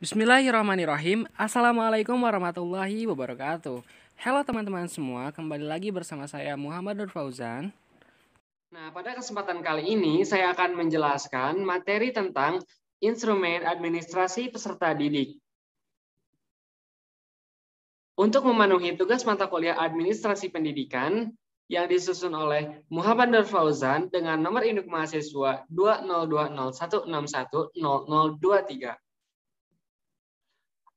Bismillahirrahmanirrahim. Assalamualaikum warahmatullahi wabarakatuh. Halo teman-teman semua, kembali lagi bersama saya Muhammad Nur Fauzan. Nah, pada kesempatan kali ini saya akan menjelaskan materi tentang instrumen administrasi peserta didik. Untuk memenuhi tugas mata kuliah administrasi pendidikan yang disusun oleh Muhammad Nur Fauzan dengan nomor induk mahasiswa 20201610023.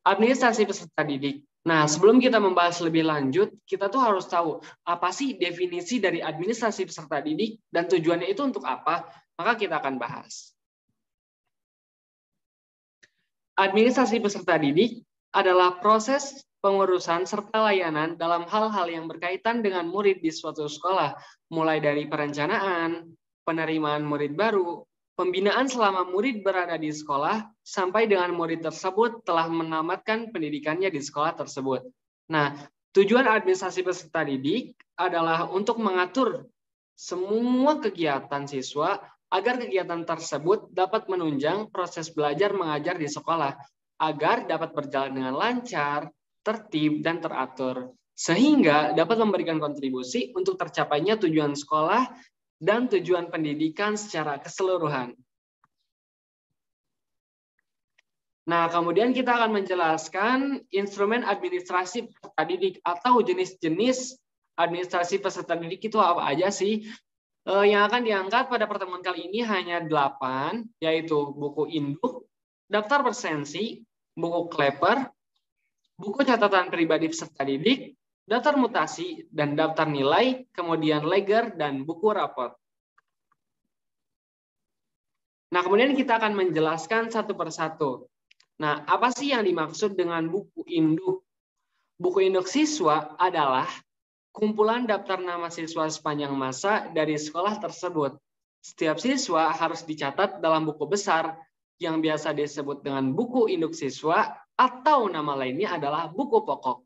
Administrasi peserta didik. Nah, sebelum kita membahas lebih lanjut, kita tuh harus tahu apa sih definisi dari administrasi peserta didik dan tujuannya itu untuk apa, maka kita akan bahas. Administrasi peserta didik adalah proses pengurusan serta layanan dalam hal-hal yang berkaitan dengan murid di suatu sekolah, mulai dari perencanaan, penerimaan murid baru, pembinaan selama murid berada di sekolah, sampai dengan murid tersebut telah menamatkan pendidikannya di sekolah tersebut. Nah, tujuan administrasi peserta didik adalah untuk mengatur semua kegiatan siswa agar kegiatan tersebut dapat menunjang proses belajar mengajar di sekolah, agar dapat berjalan dengan lancar, tertib, dan teratur, sehingga dapat memberikan kontribusi untuk tercapainya tujuan sekolah dan tujuan pendidikan secara keseluruhan. Nah, kemudian kita akan menjelaskan instrumen administrasi peserta didik atau jenis-jenis administrasi peserta didik itu apa aja sih. Yang akan diangkat pada pertemuan kali ini hanya 8, yaitu buku induk, daftar presensi, buku kleper, buku catatan pribadi peserta didik, daftar mutasi, dan daftar nilai, kemudian leger, dan buku rapor. Nah, kemudian kita akan menjelaskan satu persatu. Nah, apa sih yang dimaksud dengan buku induk? Buku induk siswa adalah kumpulan daftar nama siswa sepanjang masa dari sekolah tersebut. Setiap siswa harus dicatat dalam buku besar yang biasa disebut dengan buku induk siswa atau nama lainnya adalah buku pokok.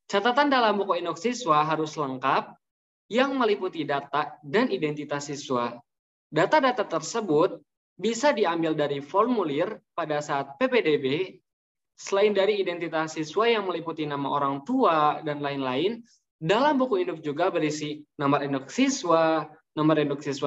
Catatan dalam buku induk siswa harus lengkap yang meliputi data dan identitas siswa. Data-data tersebut bisa diambil dari formulir pada saat PPDB, selain dari identitas siswa yang meliputi nama orang tua dan lain-lain. Dalam buku induk juga berisi nomor induk siswa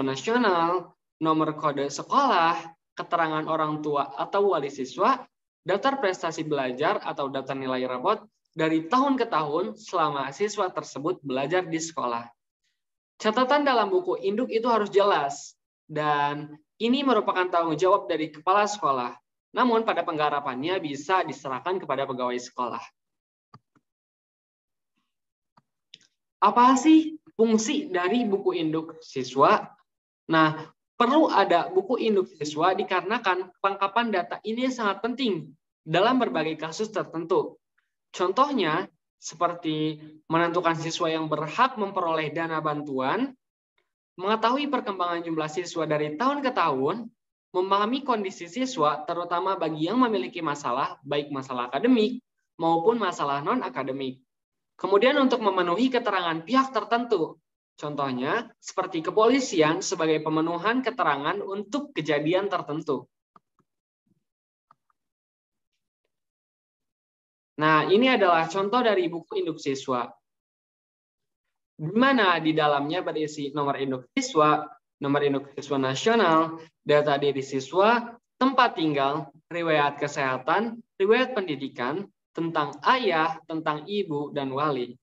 nasional, nomor kode sekolah, keterangan orang tua atau wali siswa, daftar prestasi belajar atau daftar nilai rapot dari tahun ke tahun selama siswa tersebut belajar di sekolah. Catatan dalam buku induk itu harus jelas, dan ini merupakan tanggung jawab dari kepala sekolah. Namun pada penggarapannya bisa diserahkan kepada pegawai sekolah. Apa sih fungsi dari buku induk siswa? Nah, perlu ada buku induk siswa dikarenakan kelengkapan data ini sangat penting dalam berbagai kasus tertentu. Contohnya, seperti menentukan siswa yang berhak memperoleh dana bantuan, mengetahui perkembangan jumlah siswa dari tahun ke tahun, memahami kondisi siswa terutama bagi yang memiliki masalah, baik masalah akademik maupun masalah non-akademik. Kemudian untuk memenuhi keterangan pihak tertentu, contohnya seperti kepolisian sebagai pemenuhan keterangan untuk kejadian tertentu. Nah, ini adalah contoh dari buku induk siswa, di mana di dalamnya berisi nomor induk siswa nasional, data diri siswa, tempat tinggal, riwayat kesehatan, riwayat pendidikan, tentang ayah, tentang ibu, dan wali.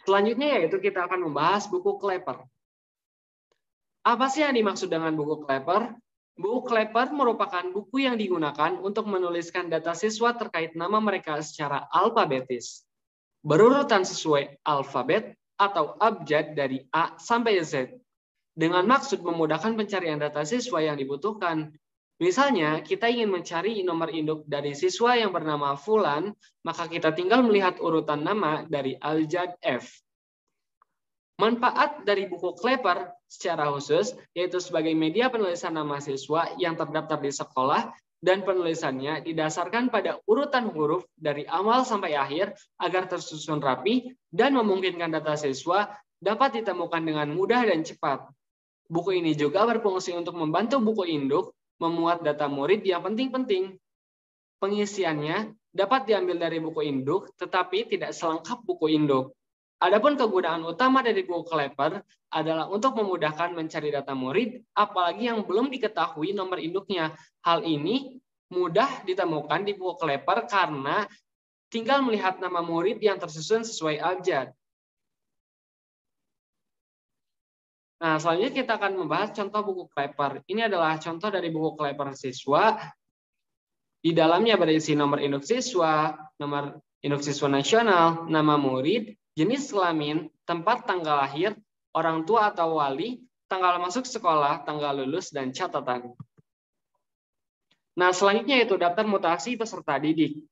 Selanjutnya yaitu kita akan membahas buku kleper. Apa sih yang dimaksud dengan buku kleper? Buku kleper merupakan buku yang digunakan untuk menuliskan data siswa terkait nama mereka secara alfabetis, berurutan sesuai alfabet atau abjad dari A sampai Z, dengan maksud memudahkan pencarian data siswa yang dibutuhkan. Misalnya, kita ingin mencari nomor induk dari siswa yang bernama Fulan, maka kita tinggal melihat urutan nama dari Aljad F. Manfaat dari buku kleper secara khusus yaitu sebagai media penulisan nama siswa yang terdaftar di sekolah, dan penulisannya didasarkan pada urutan huruf dari awal sampai akhir agar tersusun rapi dan memungkinkan data siswa dapat ditemukan dengan mudah dan cepat. Buku ini juga berfungsi untuk membantu buku induk memuat data murid yang penting-penting. Pengisiannya dapat diambil dari buku induk, tetapi tidak selengkap buku induk. Adapun kegunaan utama dari Google Clapper adalah untuk memudahkan mencari data murid, apalagi yang belum diketahui nomor induknya. Hal ini mudah ditemukan di Google Clapper karena tinggal melihat nama murid yang tersusun sesuai abjad. Nah, selanjutnya kita akan membahas contoh buku Clapper. Ini adalah contoh dari buku Clapper siswa. Di dalamnya berisi nomor induk siswa, nomor induk siswa nasional, nama murid, jenis kelamin, tempat tanggal lahir, orang tua atau wali, tanggal masuk sekolah, tanggal lulus, dan catatan. Nah, selanjutnya itu daftar mutasi peserta didik.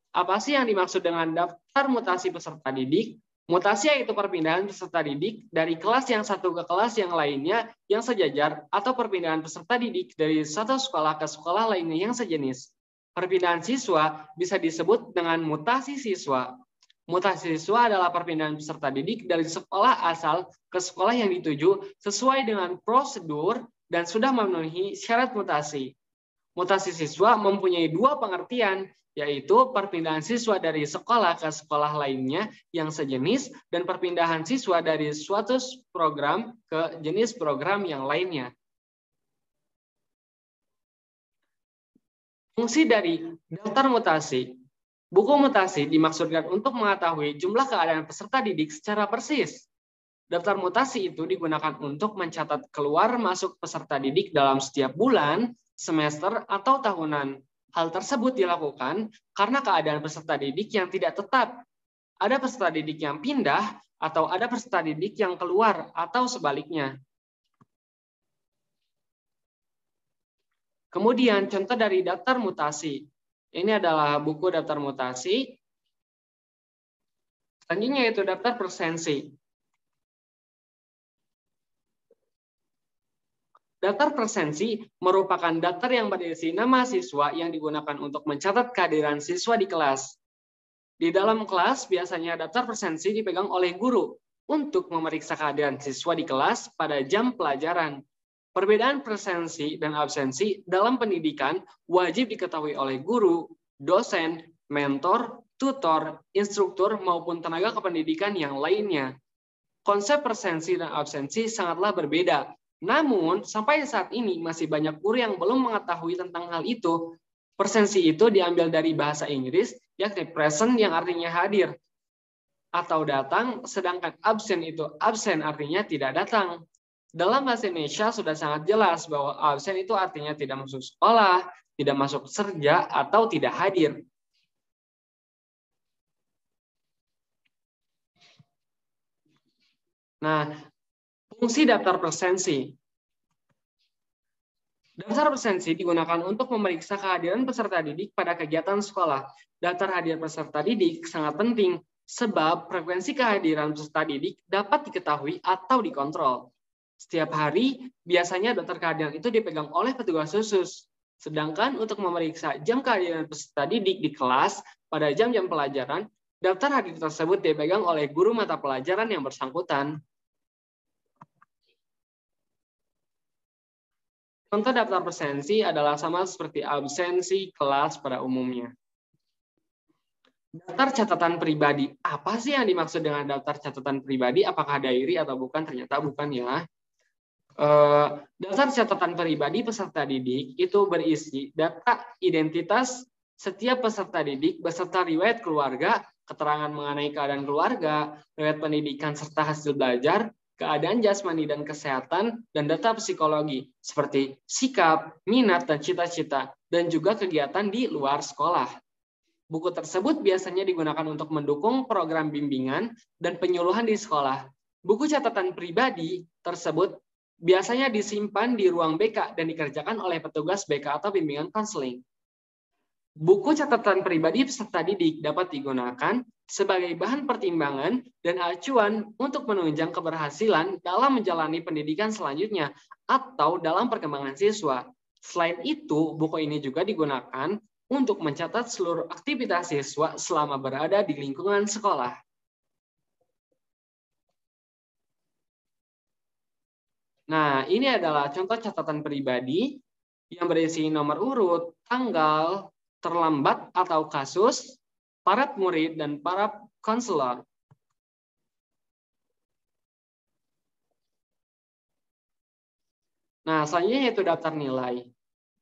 Apa sih yang dimaksud dengan daftar mutasi peserta didik? Mutasi yaitu perpindahan peserta didik dari kelas yang satu ke kelas yang lainnya yang sejajar atau perpindahan peserta didik dari satu sekolah ke sekolah lainnya yang sejenis. Perpindahan siswa bisa disebut dengan mutasi siswa. Mutasi siswa adalah perpindahan peserta didik dari sekolah asal ke sekolah yang dituju sesuai dengan prosedur dan sudah memenuhi syarat mutasi. Mutasi siswa mempunyai dua pengertian, yaitu perpindahan siswa dari sekolah ke sekolah lainnya yang sejenis dan perpindahan siswa dari suatu program ke jenis program yang lainnya. Fungsi dari daftar mutasi. Buku mutasi dimaksudkan untuk mengetahui jumlah keadaan peserta didik secara persis. Daftar mutasi itu digunakan untuk mencatat keluar masuk peserta didik dalam setiap bulan, semester, atau tahunan. Hal tersebut dilakukan karena keadaan peserta didik yang tidak tetap. Ada peserta didik yang pindah, atau ada peserta didik yang keluar, atau sebaliknya. Kemudian contoh dari daftar mutasi. Ini adalah buku daftar mutasi. Selanjutnya itu daftar presensi. Daftar presensi merupakan daftar yang berisi nama siswa yang digunakan untuk mencatat kehadiran siswa di kelas. Di dalam kelas, biasanya daftar presensi dipegang oleh guru untuk memeriksa kehadiran siswa di kelas pada jam pelajaran. Perbedaan presensi dan absensi dalam pendidikan wajib diketahui oleh guru, dosen, mentor, tutor, instruktur, maupun tenaga kependidikan yang lainnya. Konsep presensi dan absensi sangatlah berbeda. Namun, sampai saat ini masih banyak guru yang belum mengetahui tentang hal itu. Presensi itu diambil dari bahasa Inggris, yakni present yang artinya hadir atau datang, sedangkan absen itu absen artinya tidak datang. Dalam bahasa Indonesia sudah sangat jelas bahwa absen itu artinya tidak masuk sekolah, tidak masuk kerja, atau tidak hadir. Nah, fungsi daftar presensi. Daftar presensi digunakan untuk memeriksa kehadiran peserta didik pada kegiatan sekolah. Daftar hadir peserta didik sangat penting, sebab frekuensi kehadiran peserta didik dapat diketahui atau dikontrol. Setiap hari, biasanya daftar kehadiran itu dipegang oleh petugas khusus. Sedangkan untuk memeriksa jam kehadiran peserta didik di kelas pada jam-jam pelajaran, daftar hadir tersebut dipegang oleh guru mata pelajaran yang bersangkutan. Contoh daftar presensi adalah sama seperti absensi kelas pada umumnya. Daftar catatan pribadi. Apa sih yang dimaksud dengan daftar catatan pribadi? Apakah diary atau bukan? Ternyata bukan ya. Daftar catatan pribadi peserta didik itu berisi data identitas setiap peserta didik beserta riwayat keluarga, keterangan mengenai keadaan keluarga, riwayat pendidikan serta hasil belajar, keadaan jasmani dan kesehatan, dan data psikologi seperti sikap, minat, dan cita-cita, dan juga kegiatan di luar sekolah. Buku tersebut biasanya digunakan untuk mendukung program bimbingan dan penyuluhan di sekolah. Buku catatan pribadi tersebut biasanya disimpan di ruang BK dan dikerjakan oleh petugas BK atau bimbingan konseling. Buku catatan pribadi peserta didik dapat digunakan sebagai bahan pertimbangan dan acuan untuk menunjang keberhasilan dalam menjalani pendidikan selanjutnya atau dalam perkembangan siswa. Selain itu, buku ini juga digunakan untuk mencatat seluruh aktivitas siswa selama berada di lingkungan sekolah. Nah, ini adalah contoh catatan pribadi yang berisi nomor urut, tanggal, terlambat atau kasus, para murid, dan para konselor. Nah, selanjutnya yaitu daftar nilai.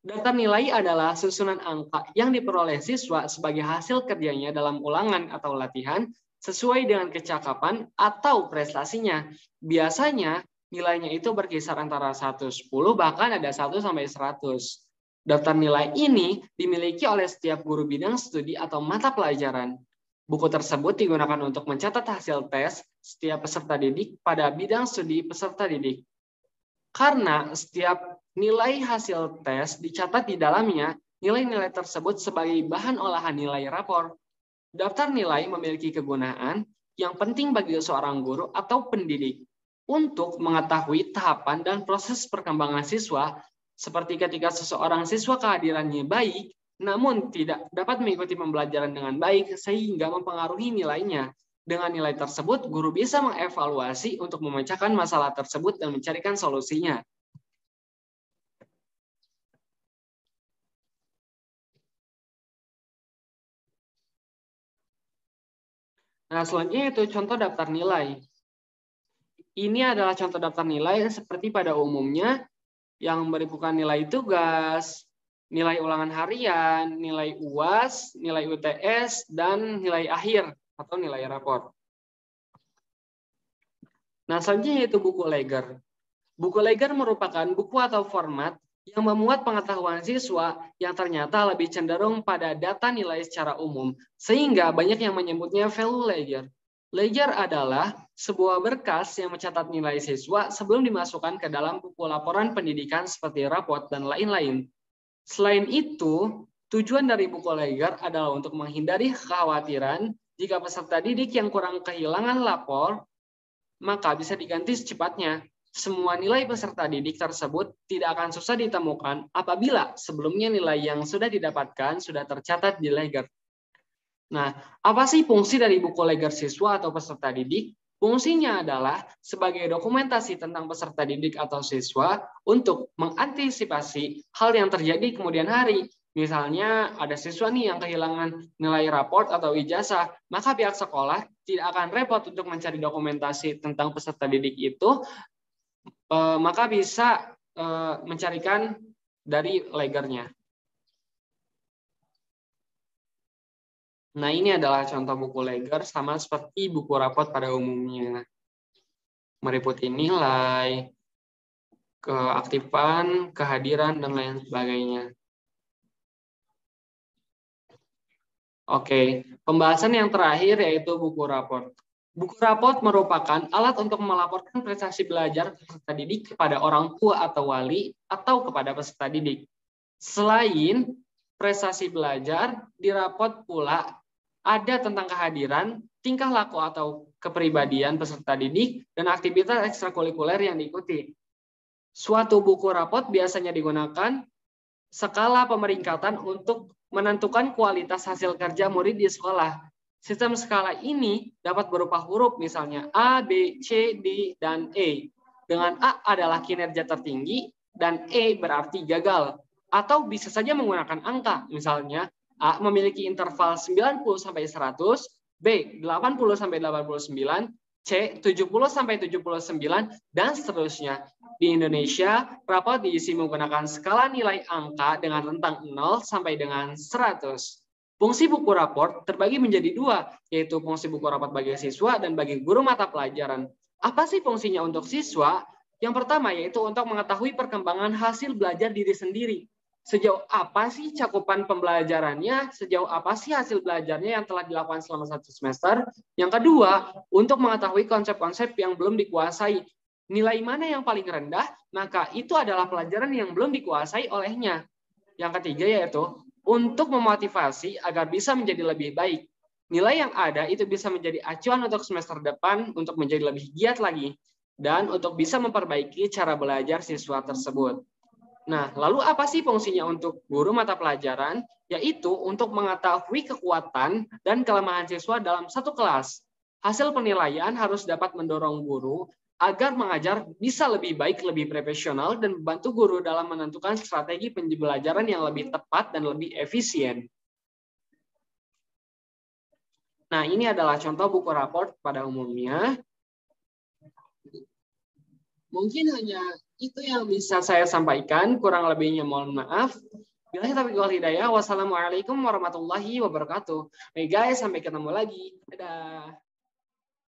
Daftar nilai adalah susunan angka yang diperoleh siswa sebagai hasil kerjanya dalam ulangan atau latihan sesuai dengan kecakapan atau prestasinya. Biasanya nilainya itu berkisar antara 110 bahkan ada 1 sampai 100. Daftar nilai ini dimiliki oleh setiap guru bidang studi atau mata pelajaran. Buku tersebut digunakan untuk mencatat hasil tes setiap peserta didik pada bidang studi peserta didik. Karena setiap nilai hasil tes dicatat di dalamnya, nilai-nilai tersebut sebagai bahan olahan nilai rapor. Daftar nilai memiliki kegunaan yang penting bagi seorang guru atau pendidik untuk mengetahui tahapan dan proses perkembangan siswa, seperti ketika seseorang siswa kehadirannya baik, namun tidak dapat mengikuti pembelajaran dengan baik sehingga mempengaruhi nilainya. Dengan nilai tersebut, guru bisa mengevaluasi untuk memecahkan masalah tersebut dan mencarikan solusinya. Nah, selanjutnya itu contoh daftar nilai. Ini adalah contoh daftar nilai seperti pada umumnya yang meliputi nilai tugas, nilai ulangan harian, nilai UAS, nilai UTS, dan nilai akhir atau nilai rapor. Nah, selanjutnya yaitu buku Legger. Buku Legger merupakan buku atau format yang memuat pengetahuan siswa yang ternyata lebih cenderung pada data nilai secara umum, sehingga banyak yang menyebutnya value ledger. Ledger adalah sebuah berkas yang mencatat nilai siswa sebelum dimasukkan ke dalam buku laporan pendidikan seperti raport dan lain-lain. Selain itu, tujuan dari buku Ledger adalah untuk menghindari kekhawatiran jika peserta didik yang kurang kehilangan lapor, maka bisa diganti secepatnya. Semua nilai peserta didik tersebut tidak akan susah ditemukan apabila sebelumnya nilai yang sudah didapatkan sudah tercatat di Ledger. Nah, apa sih fungsi dari buku Ledger siswa atau peserta didik? Fungsinya adalah sebagai dokumentasi tentang peserta didik atau siswa untuk mengantisipasi hal yang terjadi kemudian hari. Misalnya ada siswa nih yang kehilangan nilai raport atau ijazah, maka pihak sekolah tidak akan repot untuk mencari dokumentasi tentang peserta didik itu, maka bisa mencarikan dari Ledger-nya. Nah, ini adalah contoh buku Ledger sama seperti buku raport pada umumnya. Meliputi nilai, keaktifan, kehadiran, dan lain sebagainya. Oke, pembahasan yang terakhir yaitu buku raport. Buku raport merupakan alat untuk melaporkan prestasi belajar peserta didik kepada orang tua atau wali atau kepada peserta didik. Selain prestasi belajar, di raport pula ada tentang kehadiran, tingkah laku atau kepribadian peserta didik, dan aktivitas ekstrakurikuler yang diikuti. Suatu buku raport biasanya digunakan skala pemeringkatan untuk menentukan kualitas hasil kerja murid di sekolah. Sistem skala ini dapat berupa huruf, misalnya A, B, C, D, dan E. Dengan A adalah kinerja tertinggi, dan E berarti gagal. Atau bisa saja menggunakan angka, misalnya A memiliki interval 90-100, B 80-89, C 70-79, dan seterusnya. Di Indonesia, raport diisi menggunakan skala nilai angka dengan rentang 0 sampai dengan 100. Fungsi buku raport terbagi menjadi dua, yaitu fungsi buku raport bagi siswa dan bagi guru mata pelajaran. Apa sih fungsinya untuk siswa? Yang pertama yaitu untuk mengetahui perkembangan hasil belajar diri sendiri. Sejauh apa sih cakupan pembelajarannya, sejauh apa sih hasil belajarnya yang telah dilakukan selama 1 semester. Yang kedua, untuk mengetahui konsep-konsep yang belum dikuasai. Nilai mana yang paling rendah, maka itu adalah pelajaran yang belum dikuasai olehnya. Yang ketiga yaitu untuk memotivasi agar bisa menjadi lebih baik. Nilai yang ada itu bisa menjadi acuan untuk semester depan untuk menjadi lebih giat lagi, dan untuk bisa memperbaiki cara belajar siswa tersebut. Nah, lalu apa sih fungsinya untuk guru mata pelajaran? Yaitu untuk mengetahui kekuatan dan kelemahan siswa dalam satu kelas. Hasil penilaian harus dapat mendorong guru agar mengajar bisa lebih baik, lebih profesional, dan membantu guru dalam menentukan strategi pembelajaran yang lebih tepat dan lebih efisien. Nah, ini adalah contoh buku raport pada umumnya. Mungkin hanya itu yang bisa saya sampaikan, kurang lebihnya mohon maaf. Billahi taufiq wal hidayah. Wassalamualaikum warahmatullahi wabarakatuh. Baik guys, sampai ketemu lagi. Dadah.